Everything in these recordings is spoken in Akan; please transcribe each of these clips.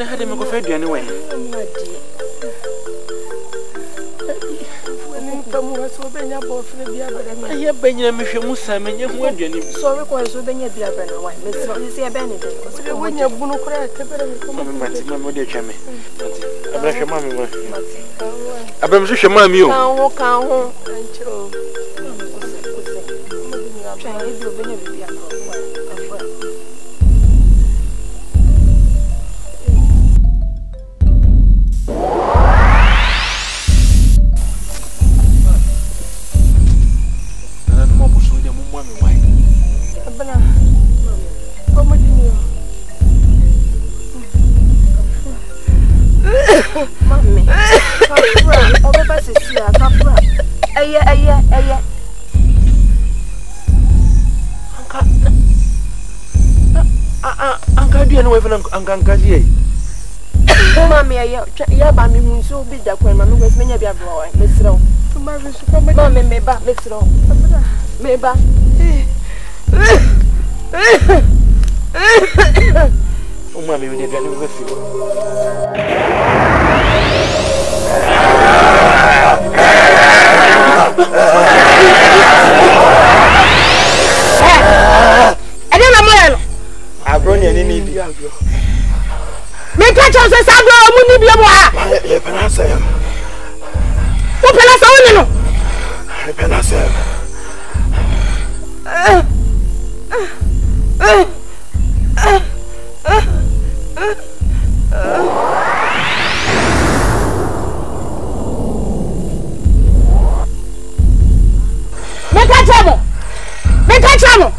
I had him go fed you anyway. I hear Benjamin if you must have many wedding. Sorry, quite so then you'd be a better one. Let's see a benefit. When you're going to cry, my dear Chammy. I bless your mammy. I bless your mammy. Can't walk home. Mommy, over by Cecilia, Capra. Uncle, do you know if Uncle Gazier? Mammy, by me, who so big that when Mammy was many of your boy, Miss Rowe. Mammy, may back, Miss Rowe. May back. Oh, Mammy, we did that with you. I don't know. I've run any need. Make a chance as I go, Munibia. What can I say? Make a trouble.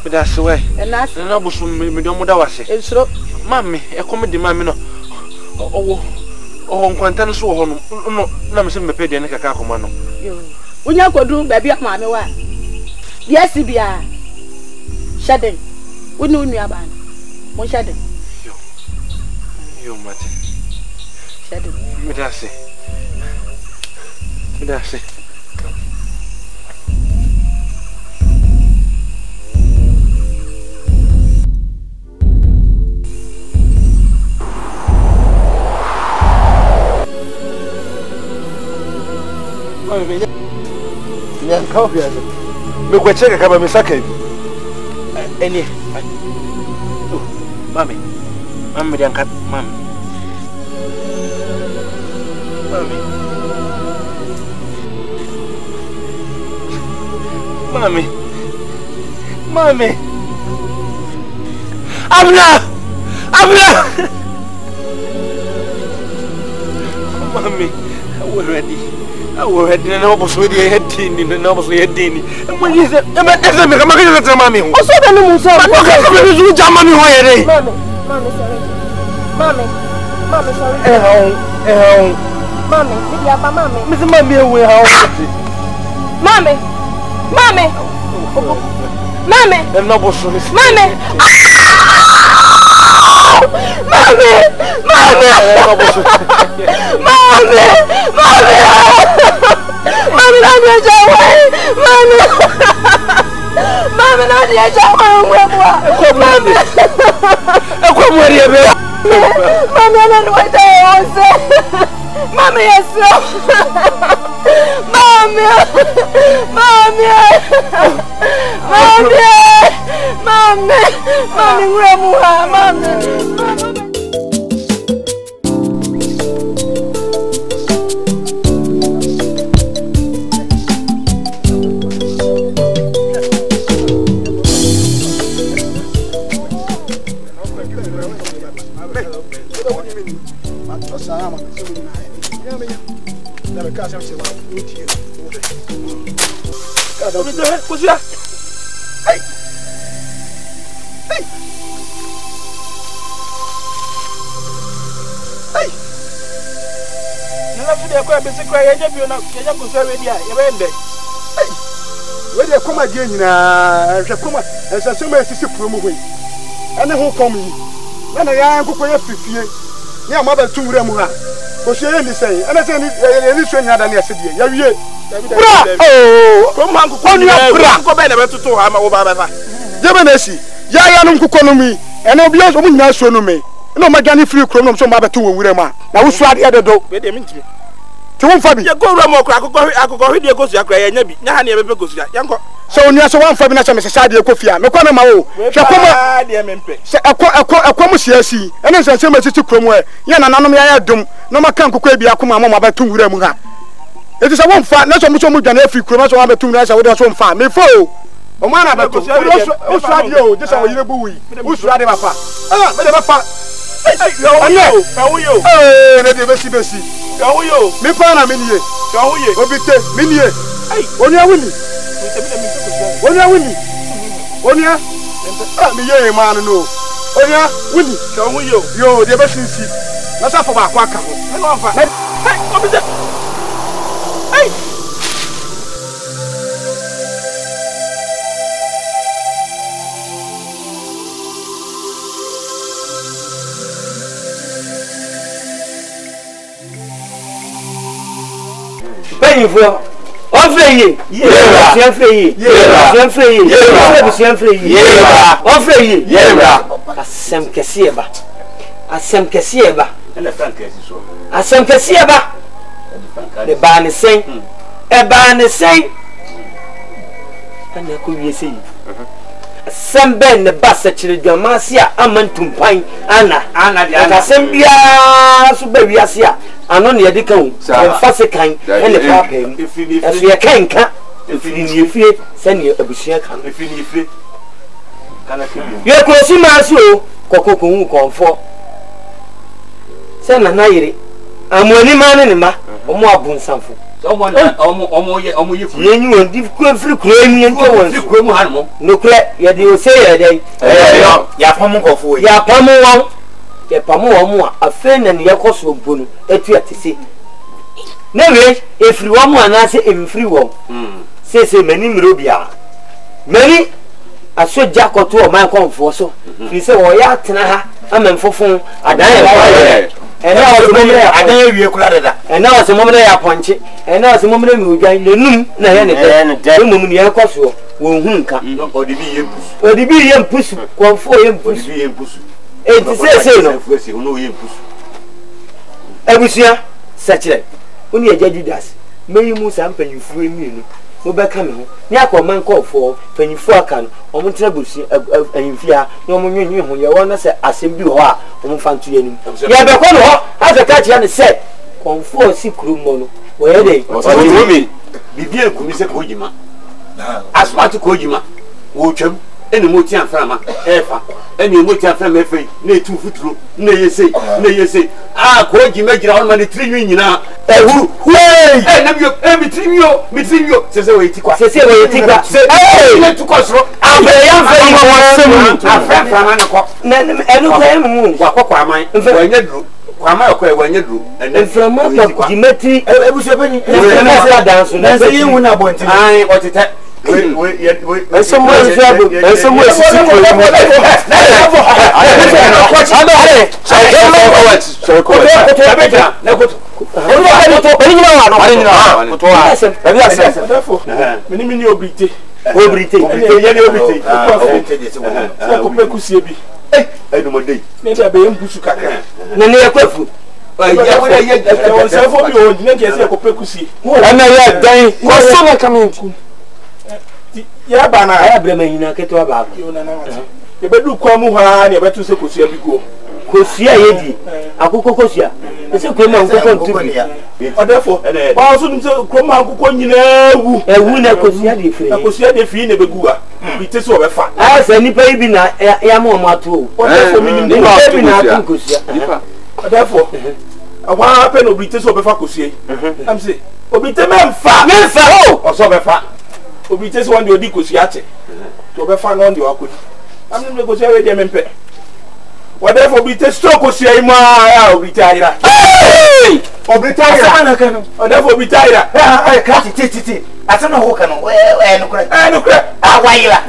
That's way. And that's an obvious me don't was it. It's so, Mammy, a comedy mammy. Oh, Quantan so no, Namson Pedi and Cacacomano. When you go do baby of mammy, what? Yes, be a shedding. We know you about one shedding. You, Martin. Shedding. Midassi. Yan coffee. Me go check ka ba me saka. Eni. Mami. Mami dan kat mami. Mami. Abla. Mami, we're ready. We're ready. And I was with your head teeny, and I was with your teeny. And when you said, I'm not going to tell Mammy. Oh, so then you said, I'm not going to do Mammy. Mommy, sorry. Mommy, sorry. Mommy, Mr. Mammy, we are Mommy. And no boss, Mammy. we dey come again na hwe come ensasema esisi promo hoyi ene ho come yi na ya nkokọ ya fifie ni amaba tumure mu ha ko se ye ni sei ene se ni so nya da na ese die ya wie bra oh ko man ko ni bra ko be na betutu ha ma wo ba ba je be na si ya no nkokọ no mi ene obi o mu nya so no mi no magani free krom no so ba betu wo wure ma na wo so ade dodo we dey mintimi ti won fa bi ye go ro mo kra akokọ hwede ko su akra ya nya bi nya ha ne be ko su ya yanko so oni aso wan fa bi na so me se sade ko fia me kwa na ma wo hwe koma de mempe se ekọ mu siasi ene nsanse ma titi krom e ye na nanom ya dum no maka nkokọ e bi akoma ma ba tu wura mu ha eti se won fa na so mu dwane free krom so wa ba tu wura so wo de so mfa me fo o ma na ba to o so ade o je se wo yire bu wi o so ade ba fa me de ba fa yo ne de besi yo mi pa na miniye obite miniye oni awuni onia mi ye ma no onia wuni yo de besi nsi na sa fo ba kwa ka ho na no fa obite Penifo ofreye yera sianfreye yera sianfreye yera sianfreye yera ofreye yera asem kesieba ele frankesi so asem kesieba de bane sen e bane sen ana ko wiese yi asem ben ne basa chire dwamase a amantumpan ana de ana asem bia so ba wiase a ano ne yede kan fase kan ene papa esu ye kanka efiri ni efie se ne abusua kan efiri ni efie kana kebi ye krosi maasi o kokoko hu konfo se na na yire amoni ma ne ma omo abunsanfo omo ye fu ye nyu ndi ku efiri kuro eni nto won efiri kuro mu hanmo nokle ye de o se ye de ya pam nkofo ya pam won ye pam won mu afen na ne yakoso ogbonu etu atise na we efiri won mu ana se emfiri won se mani mirobia mani aso jakoto o man konfo so fi se wo ya tena ha amemfofon adan ya ena o momre adan wie kula dada ena o se momre ya ponche ena o se momre mi odwan lenum na ye ne de mum ne yakoso wo hu nka odibi ye mpusu konfo ye mpusu enti se no ebusia sechire oni ejajudas meyi mu sampanyufu emienu mo be ka me ho ni akoma nkofo panyufu aka no omo tena busi ahimfia ni omo nwenwe ho ye wona se asem bi ho a omo fantu yanim ya be ko no ho afeka tia ne se konfo si krumo no wo ye dey omi bibia kumi se ko jima asmatu ko jima wo twam eni mo ti aframa efa eni mo ti aframa efa na etu futuro na yese ko jima gira on ma ne trinwi nyina ehuru wey na bio mi trinwi se we ti kwa se we ti kwa ne tu ko soro abe ya fa yi mo sem aframa na ko na enu ko em mu wa kwa aman wanya duro kwa aman ko wanya duro enframa pa jimati ebuso bani enframa sa danso na se yin wona bonti ai otete ya bana ya brema hina keto aba yo na na ye bedu kwa mu ha ne betu se kosia bi go kosia yedi akoko kosia ese kwema nkoko ntubi odefo ba so nim se kwema nkoko nyina ewu na kosia de firi na kosia de firi ne begua bi te se obefa se nipa ibi na ya mo mato odefo minim de ibi na kosia odefo agwa pe no bi te se obefa kosia am se obi te memfa o so obefa obi tese won de odi kosia che to be fa no de wakodi amne me kosia we de mempe whatever obi tese to kosia ima ya obi taira obi taira whatever obi taira kati titi asana ho ka no no kra wayira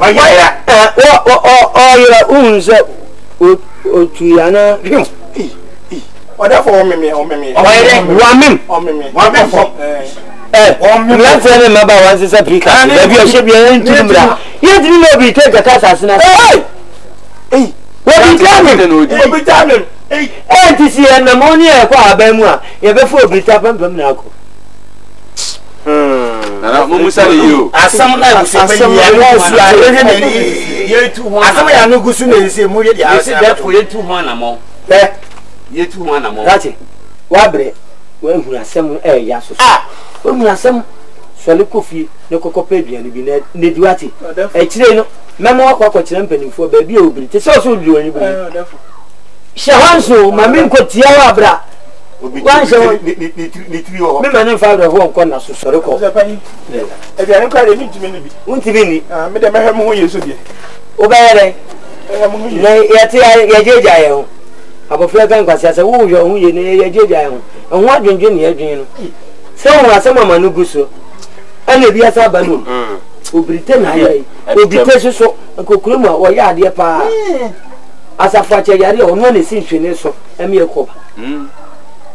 unse otuyana oda for meme Let's say maba wan sisa prika baby o shebi en tumra ye dini no bi take kasa asina obi tamen tisi en na moni e kwa abamu a ye be fo obi tapam na akọ Nana musa yo asam na gusu ye tu ho asam ya no gusu na ese mu ye dia ese that for ye tu ho na mo ye tu ho na mo Rachi wa bre wa hu asem ya so wa hu asem sole kofi ne kokopa aduane bi ne duati e kire no memo akwa kire mpanimfo ba bi obiri te so bi wani bi shahanso mami nkotia wa bra ni tri ho me mane fa bra ho nko na so sore ko aduane kwa ni ntimi ni bi untimi ni me de mehwe mo ho yeso bi o ba yere na yati ya jeja ye ho abofra kan kwase ase wo hwe ho ye ne ya jeja ye ho ho adwendwe ne ya dwen no se wo asema manu guso ana bi asa ba no obirite na ayi obirite soso nkokuru mu wo ya ade pa asafa che yare ono na si nhwene so eme ekoba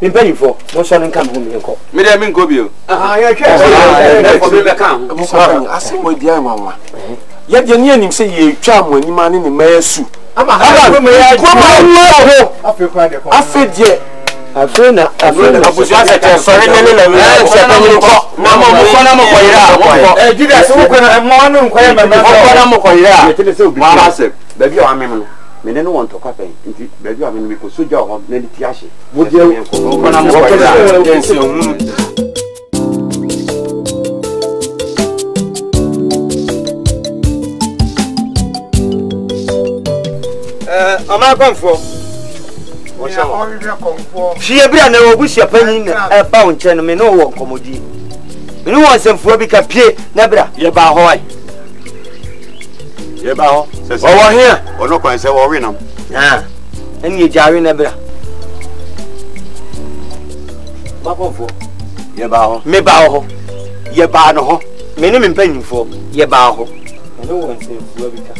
mpani fo mo so nka mo me ko me de me nko bi o ya twa ko be ka ho asemo dia mama ya de ne anim se ye twa mo anima ne mayasu ama me ya afi de afena abusu asete sore ne na me se panyi ko na mo na mo koyira jida se wo ko na mo no nkoya me ko na mo koyira ye tele se obi ma se ba bi o amem no me ne no won to kwapen nti ba bi o amem me ko soja ho na ni ti ahye wo die ko na mo koyira yense ohunu ama konfo She bia na wo busia panyin na e ba wonche no me no wo nkomodi. Me no won semfuo bi ka pie na bra ye ba ho ai ye ba ho se se wo hia ono kwan se wo wi nam eni ejawe na bra ba konfo ye ba ho me ba ho ye ba no ho me ne me mpanyinfo ye ba ho me no won semfuo bi ka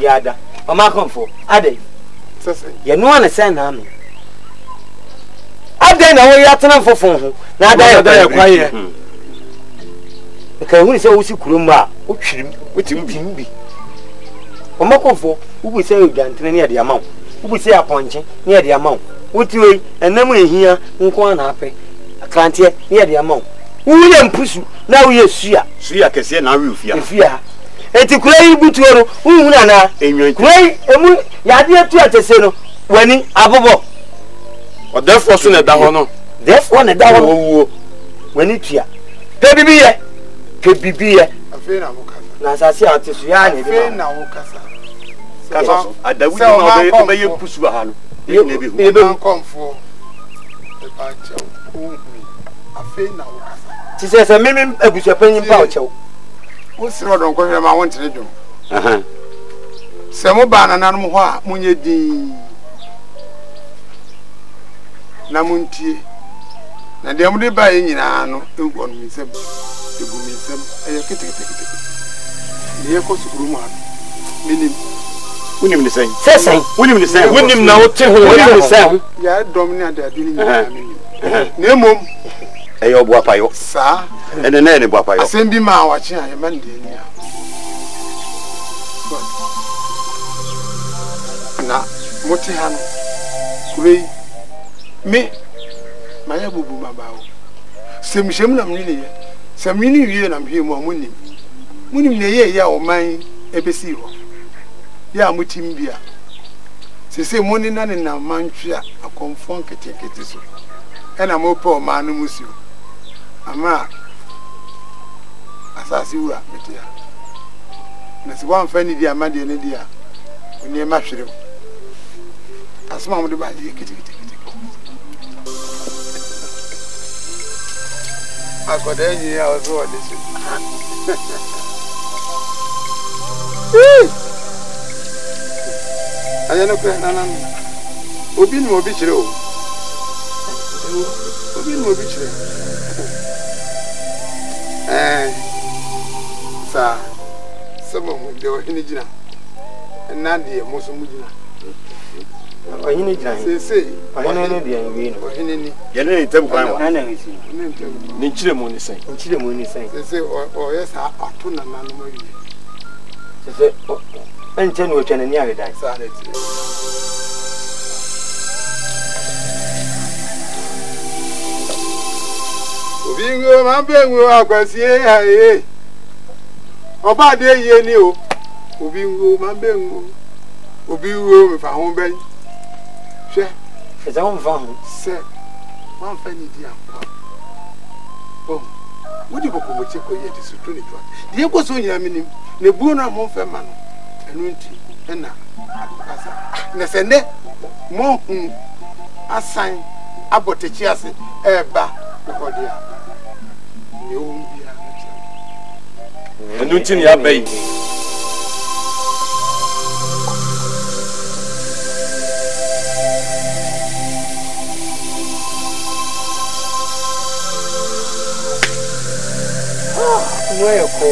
yada oma konfo ade sese ye no na sen na me ade na wo ya tena fofon ho na ade ya kwaye ka hu se wo si kurom a wo twirim wo tim bi oma konfo wo bu se odwantene ne ade amaw wo bu se aponche ne ade amaw wo tiwe enam ehia nko na ape akrantie ne ade amaw wo ye mpusu na wo ye suya kese na wi ofia eti kurai butuoro unhuna na kurai emu yade atu atese no wani abobo odefo so na da ho no defo na da ho wo wani tua pe bibiye afi na mo kasa na asase atesu ya ne bi na mo kasa kasa adawu na be ye pusu ha no ne bi ebe nkomfo e ba chew unhu afi na mo kasa ti se meme abusu panyin pa o chew o siro don ko ma won tire dum se mo ba na nanom ho a munye din na muntie na de mo de ba ye nyina no egu on mi sem e kete ne ko sukuru mu ha minim unim ni sen sesen unim ni sen unim na o te ho unim ni sen ya dom ni ade ade ni nyina minim ne mom e yo bo apayo sa ene na ne bo apayo asem bi ma wa chi aye man de ni na moti han kurei me ma ya bubu mabawo sem shem na mni ne sem ni wie na mhwe mu munim ne ye ya o man ebesi ho ya mutim bia sese moni na ne na mantwe akonfon ketekete so ena mo po ma no musio ama asasi wura metia na si wan fani dia ma dia ne dia oni ma hwere asma mo de ba ye ketekete akoda yi ya ozo wa desi anya no kra nana obi ni obi kire o obi ni obi kire sa sama mu de o hini gina na de mo so mu gina o hini gina se o hini no de an wi no o hini ni ye ne tem kwan wa na nsi ni kire mu ni sen se o yes atu na na no wi se ente no twa na ni awedan sa na ti Obingo ma bengu akwasie haye Oba de ye ni o Obingo ma bengu Obingo me fa ho ben Hwe eza ho fa ho se wan fa ni di akwa Bom wodi boko mo che ko ye di so to ni to die ko so nya minim ne buo na mo fa ma no enu nti na asa na se ne mo hu asan abotechi ase eba ko dia ni o bia enu nti ni abai Nueco.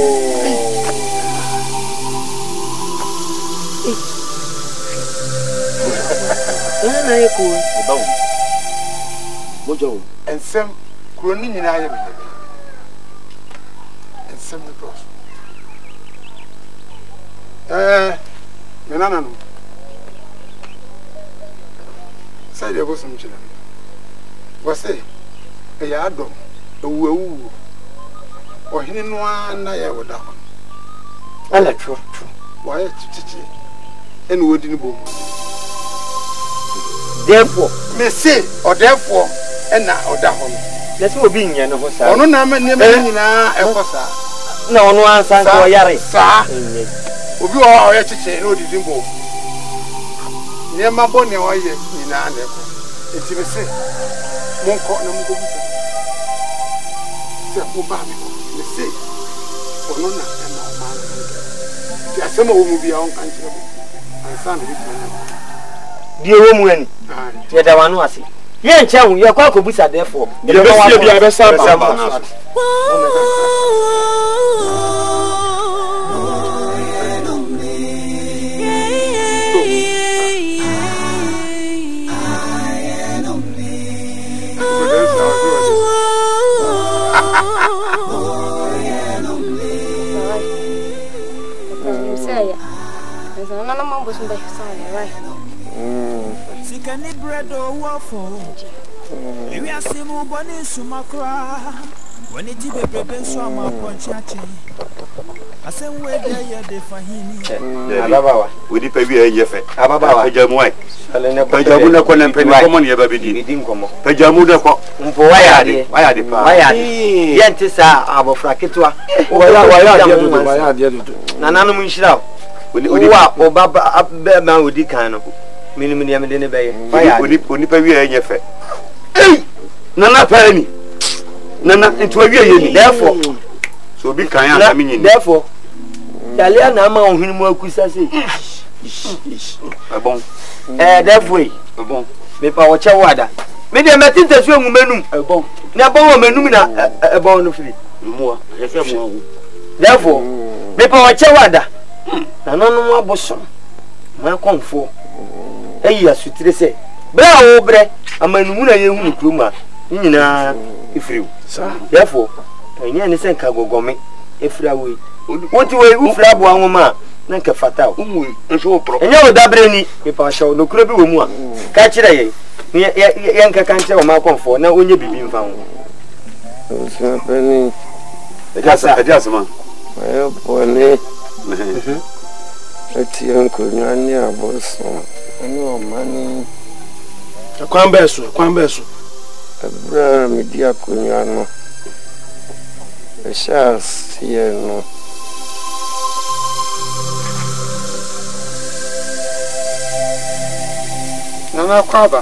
Ana eko. Bawo. Mojo. Ensem kroni nyina ya me. Ensem no cross. Me nana no. Sai de bosum chira. Wose e ya adom ewu ohini no na ya woda ho. Ala tro. Wa ya chichi. Eni wodi ni bom. Therefore, Me say or therefore ena oda ho no. let's go be nya no ho sa. Ono na me nyina e ko sa. Na ono ansan ko yare. Sa. Obi o ya chichi na odidi bom. Nyema bo ne o ye nyina na ko. Enti me say monko na monko busa. Se ko ba me. Me say ono na ena o ma. Ti asema wo mu bia on kan kire bo. Ansa na bi tana. Die wo mu ani. Ye da wanu ase. Ye nche hu ye kwa ko busa therefore. Ye be sie bia be sa ba. Sikani bread or waffle. We are Simu Bonnie Sumakra. When it is a baby, so I'm a ponchachi. I said, where they are for him. Ababawa. We did pay a yefe. Ababawa. Pajamwai. Pajamuna Conan Penny Common Yababidi. Pajamuda why are the Yentisa abo fraketwa. why Nananu munshira. Uwa obaba abema odi kan no. Minimum yamde ne beye. Oni pa wi enyefe. Nana pani. Nana into wi yeni. Therefore, so bi kan ya mi nyini. Therefore, yalia na ma ohunmu akusa se. Ebon. Therefore, Ebon. Me pa wo che wada. Me de metinta su enwumenum. Ebon. Na bon wo menum na ebon no firi. Muwa. Yese muwa. Therefore, me pa wo che wada. Na nonu aboso. Ma konfo. Eyi asutire se. Bra o bre amanumu na yehu kroma. Nyina ifiriw. Therefore, enya ne senka gogome efira we. Wonti we ufira bo anwoma na nka fata o. Nso pro. Enya o dabre ni me pa sha no kuro bi wo mu a. Ka kire ye nka kan kire o ma konfo na onye bibi mfa ho. So Penny. Eja sama. Ayo bone. Eti uncle nyani aboso. Ani o mani. Kwambeso. Abra media kunya no. Eshas ye no. Nana kwaba.